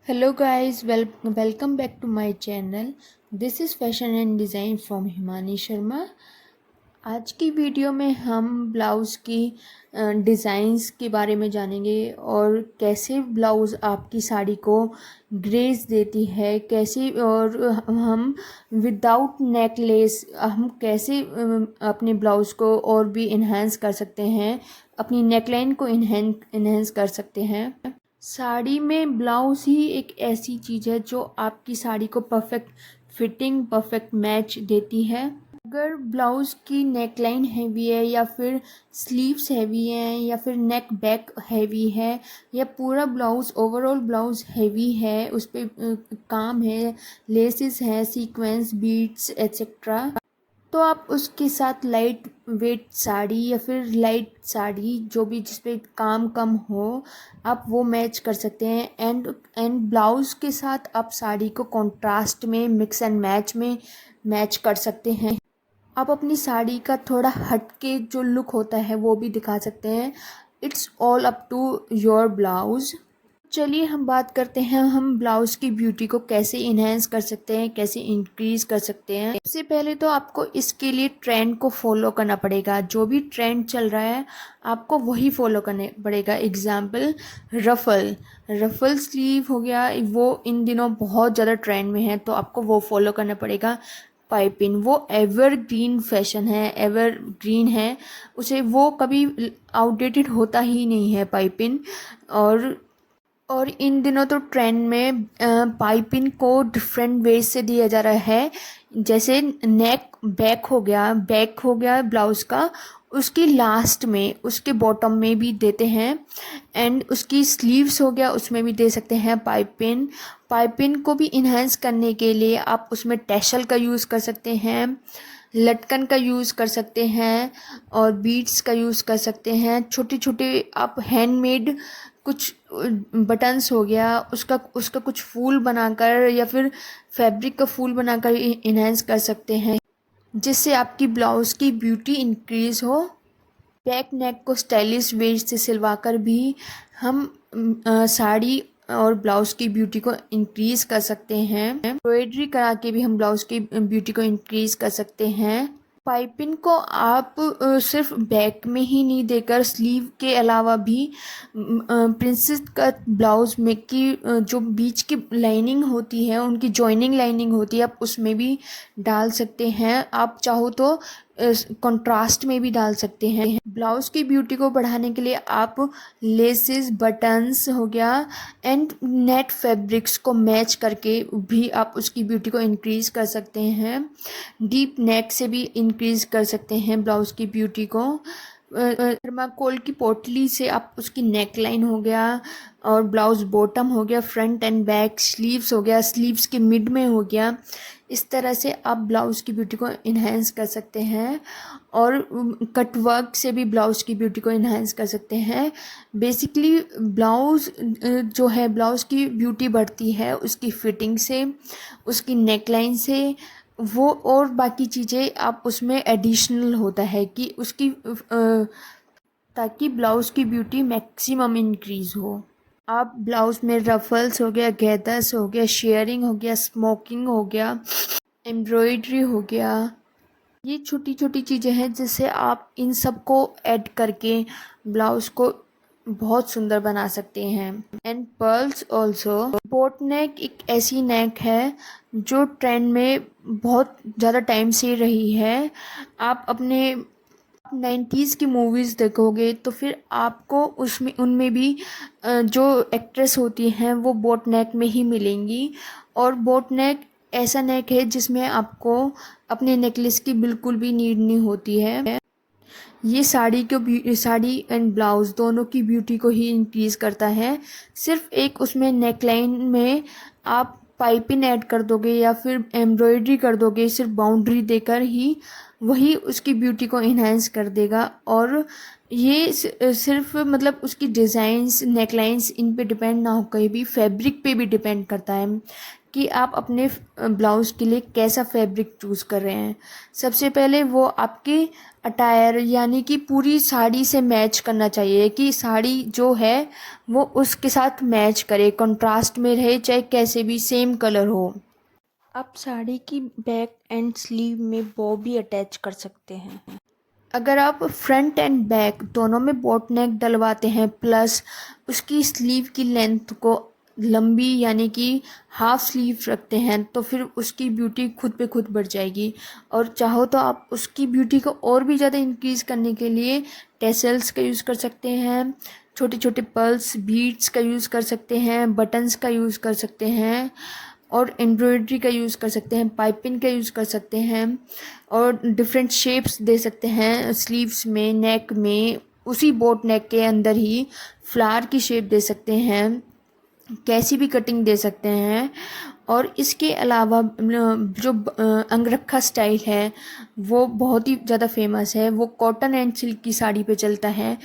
Hello guys, welcome back to my channel. This is fashion and design from Himani Sharma. आज की video में हम blouse की डिज़ाइंस के बारे में जानेंगे और कैसे ब्लाउज़ आपकी साड़ी को ग्रेस देती है, कैसे और हम विदाउट नेकलेस हम कैसे अपने ब्लाउज़ को और भी इन्हेंस कर सकते हैं, अपनी नेकलाइन को इन्हेंस कर सकते हैं। साड़ी में ब्लाउज़ ही एक ऐसी चीज़ है जो आपकी साड़ी को परफेक्ट फिटिंग, परफेक्ट मैच देती है। अगर ब्लाउज़ की नेकलाइन हैवी है या फिर स्लीव्स हैवी हैं या फिर नेक बैक हैवी है या पूरा ब्लाउज़ ओवरऑल ब्लाउज़ हैवी है, उस पे काम है, लेसेस हैं, सीक्वेंस, बीड्स एट्सेट्रा, तो आप उसके साथ लाइट वेट साड़ी या फिर लाइट साड़ी जो भी जिस पे काम कम हो, आप वो मैच कर सकते हैं। एंड ब्लाउज़ के साथ आप साड़ी को कॉन्ट्रास्ट में मिक्स एंड मैच में मैच कर सकते हैं। आप अपनी साड़ी का थोड़ा हट के जो लुक होता है वो भी दिखा सकते हैं। It's all up to your blouse. चलिए हम बात करते हैं हम ब्लाउज़ की ब्यूटी को कैसे इन्हेंस कर सकते हैं, कैसे इंक्रीज़ कर सकते हैं। सबसे पहले तो आपको इसके लिए ट्रेंड को फॉलो करना पड़ेगा। जो भी ट्रेंड चल रहा है आपको वही फॉलो करने पड़ेगा। एग्जाम्पल रफ़ल स्लीव हो गया, वो इन दिनों बहुत ज़्यादा ट्रेंड में है, तो आपको वो फॉलो करना पड़ेगा। पाइपिंग वो एवरग्रीन फैशन है, एवरग्रीन है, उसे वो कभी आउटडेटेड होता ही नहीं है पाइपिंग। और इन दिनों तो ट्रेंड में पाइपिंग को डिफरेंट वेज से दिया जा रहा है। जैसे नेक बैक हो गया ब्लाउज़ का, उसकी लास्ट में उसके बॉटम में भी देते हैं। एंड उसकी स्लीव्स हो गया, उसमें भी दे सकते हैं पाइपिंग को भी इन्हेंस करने के लिए आप उसमें टैसल का यूज़ कर सकते हैं, लटकन का यूज़ कर सकते हैं और बीड्स का यूज़ कर सकते हैं। छोटे छोटे आप हैंडमेड कुछ बटन्स हो गया, उसका कुछ फूल बनाकर या फिर फैब्रिक का फूल बनाकर इन्हेंस कर सकते हैं, जिससे आपकी ब्लाउज़ की ब्यूटी इंक्रीज़ हो। बैक नेक को स्टाइलिश वे से सिलवाकर भी हम साड़ी और ब्लाउज़ की ब्यूटी को इंक्रीज़ कर सकते हैं। एम्ब्रॉयडरी करा के भी हम ब्लाउज़ की ब्यूटी को इंक्रीज़ कर सकते हैं। पाइपिंग को आप सिर्फ बैक में ही नहीं देकर स्लीव के अलावा भी प्रिंसेस कट ब्लाउज में की जो बीच की लाइनिंग होती है, उनकी जॉइनिंग लाइनिंग होती है, आप उसमें भी डाल सकते हैं। आप चाहो तो कंट्रास्ट में भी डाल सकते हैं। ब्लाउज़ की ब्यूटी को बढ़ाने के लिए आप लेसेस, बटन्स हो गया एंड नेट फैब्रिक्स को मैच करके भी आप उसकी ब्यूटी को इंक्रीज़ कर सकते हैं। डीप नेक से भी इंक्रीज़ कर सकते हैं ब्लाउज़ की ब्यूटी को। थर्माकोल की पोटली से आप उसकी नेक लाइन हो गया और ब्लाउज़ बॉटम हो गया, फ्रंट एंड बैक, स्लीव्स हो गया, स्लीव्स के मिड में हो गया, इस तरह से आप ब्लाउज़ की ब्यूटी को इन्हेंस कर सकते हैं। और कट वर्क से भी ब्लाउज़ की ब्यूटी को इन्हेंस कर सकते हैं। बेसिकली ब्लाउज़ जो है, ब्लाउज़ की ब्यूटी बढ़ती है उसकी फिटिंग से, उसकी नेकलाइन से, वो और बाकी चीज़ें आप उसमें एडिशनल होता है कि उसकी ताकि ब्लाउज़ की ब्यूटी मैक्सिमम इंक्रीज़ हो। आप ब्लाउज़ में रफल्स हो गया, गैदर्स हो गया, शेयरिंग हो गया, स्मोकिंग हो गया, एम्ब्रॉयडरी हो गया, ये छोटी छोटी चीज़ें हैं जिससे आप इन सब को ऐड करके ब्लाउज़ को बहुत सुंदर बना सकते हैं। And pearls also. बोट नेक एक ऐसी नेक है जो ट्रेंड में बहुत ज़्यादा टाइम से रही है। आप अपने 90s की मूवीज़ देखोगे तो फिर आपको उसमें उनमें भी जो एक्ट्रेस होती हैं वो बोट नेक में ही मिलेंगी। और बोट नेक ऐसा नेक है जिसमें आपको अपने नेकलेस की बिल्कुल भी नीड नहीं होती है। ये साड़ी एंड ब्लाउज़ दोनों की ब्यूटी को ही इंक्रीज़ करता है। सिर्फ एक उसमें नेकलाइन में आप पाइपिंग ऐड कर दोगे या फिर एम्ब्रॉयडरी कर दोगे, सिर्फ बाउंड्री देकर ही वही उसकी ब्यूटी को इन्हेंस कर देगा। और ये सिर्फ मतलब उसकी डिज़ाइंस, नेकलाइंस इन पे डिपेंड ना हो, कहीं भी फैब्रिक पे भी डिपेंड करता है कि आप अपने ब्लाउज़ के लिए कैसा फैब्रिक चूज़ कर रहे हैं। सबसे पहले वो आपके अटायर यानी कि पूरी साड़ी से मैच करना चाहिए कि साड़ी जो है वो उसके साथ मैच करे, कंट्रास्ट में रहे, चाहे कैसे भी सेम कलर हो। आप साड़ी की बैक एंड स्लीव में बो भी अटैच कर सकते हैं। अगर आप फ्रंट एंड बैक दोनों में बोट नेक डलवाते हैं प्लस उसकी स्लीव की लेंथ को लंबी यानी कि हाफ स्लीव रखते हैं तो फिर उसकी ब्यूटी खुद पे खुद बढ़ जाएगी। और चाहो तो आप उसकी ब्यूटी को और भी ज़्यादा इंक्रीज़ करने के लिए टेसल्स का यूज़ कर सकते हैं, छोटे छोटे पर्ल्स बीड्स का यूज़ कर सकते हैं, बटन्स का यूज़ कर सकते हैं और एम्ब्रॉयडरी का यूज़ कर सकते हैं, पाइपिंग का यूज़ कर सकते हैं और डिफरेंट शेप्स दे सकते हैं स्लीव्स में, नेक में, उसी बोट नेक के अंदर ही फ्लावर की शेप दे सकते हैं, कैसी भी कटिंग दे सकते हैं। और इसके अलावा जो अंगरखा स्टाइल है वो बहुत ही ज़्यादा फेमस है, वो कॉटन एंड सिल्क की साड़ी पे चलता है।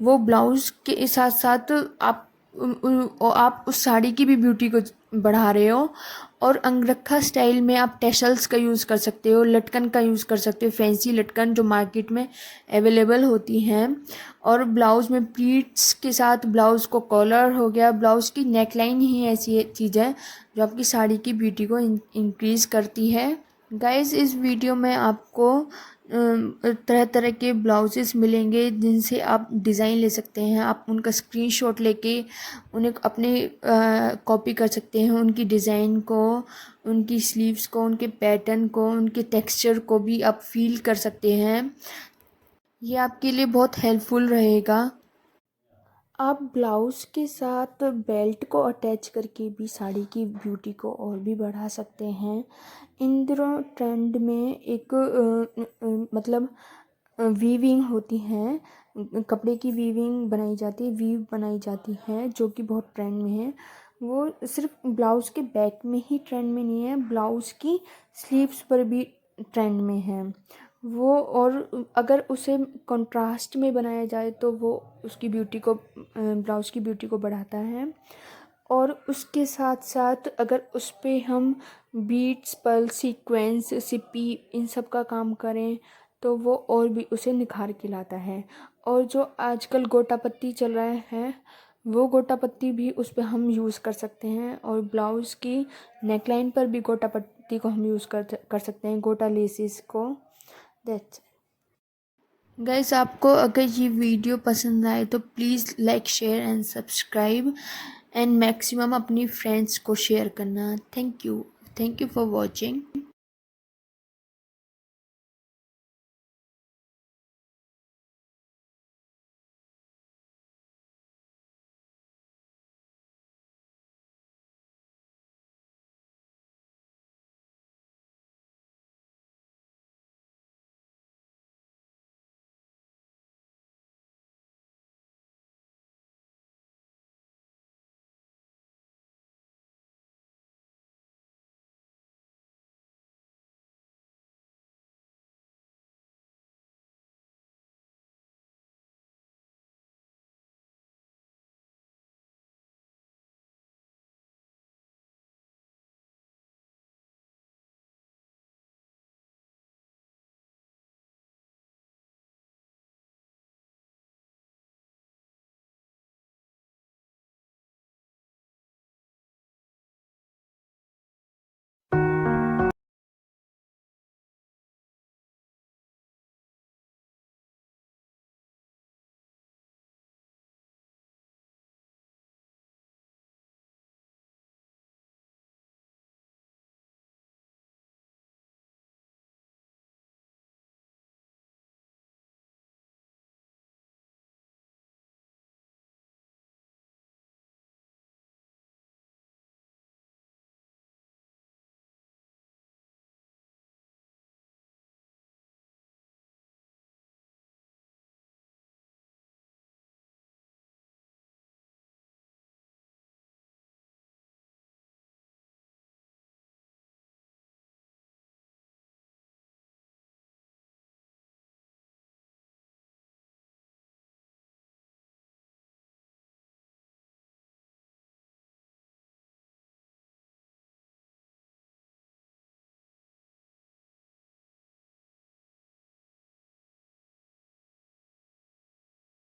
वो ब्लाउज़ के साथ साथ आप उस साड़ी की भी ब्यूटी को बढ़ा रहे हो। और अंगरखा स्टाइल में आप टैसल्स का यूज़ कर सकते हो, लटकन का यूज़ कर सकते हो, फैंसी लटकन जो मार्केट में अवेलेबल होती हैं। और ब्लाउज़ में प्लीट्स के साथ ब्लाउज़ को कॉलर हो गया, ब्लाउज़ की नेकलाइन ही ऐसी चीज़ है जो आपकी साड़ी की ब्यूटी को इंक्रीज़ करती है। गाइस इस वीडियो में आपको तरह तरह के ब्लाउजेस मिलेंगे जिनसे आप डिज़ाइन ले सकते हैं। आप उनका स्क्रीनशॉट लेके उन्हें अपने कॉपी कर सकते हैं, उनकी डिज़ाइन को, उनकी स्लीव्स को, उनके पैटर्न को, उनके टेक्सचर को भी आप फील कर सकते हैं। ये आपके लिए बहुत हेल्पफुल रहेगा। आप ब्लाउज़ के साथ बेल्ट को अटैच करके भी साड़ी की ब्यूटी को और भी बढ़ा सकते हैं। इन दिनों ट्रेंड में एक मतलब वीविंग होती हैं, कपड़े की वीविंग बनाई जाती है, वीव बनाई जाती है जो कि बहुत ट्रेंड में है। वो सिर्फ ब्लाउज़ के बैक में ही ट्रेंड में नहीं है, ब्लाउज़ की स्लीव्स पर भी ट्रेंड में है वो। और अगर उसे कंट्रास्ट में बनाया जाए तो वो उसकी ब्यूटी को, ब्लाउज़ की ब्यूटी को बढ़ाता है। और उसके साथ साथ अगर उस पे हम बीट्स, पर्ल, सीक्वेंस, सिप्पी इन सब का काम करें तो वो और भी उसे निखार के लाता है। और जो आजकल गोटा पत्ती चल रहा है वो गोटा पत्ती भी उस पे हम यूज़ कर सकते हैं। और ब्लाउज़ की नेकलाइन पर भी गोटा पत्ती को हम यूज़ कर सकते हैं, गोटा लेसिस को। दैट्स गाइस आपको अगर ये वीडियो पसंद आए तो please like, share and subscribe and maximum अपनी फ्रेंड्स को शेयर करना। Thank you for watching.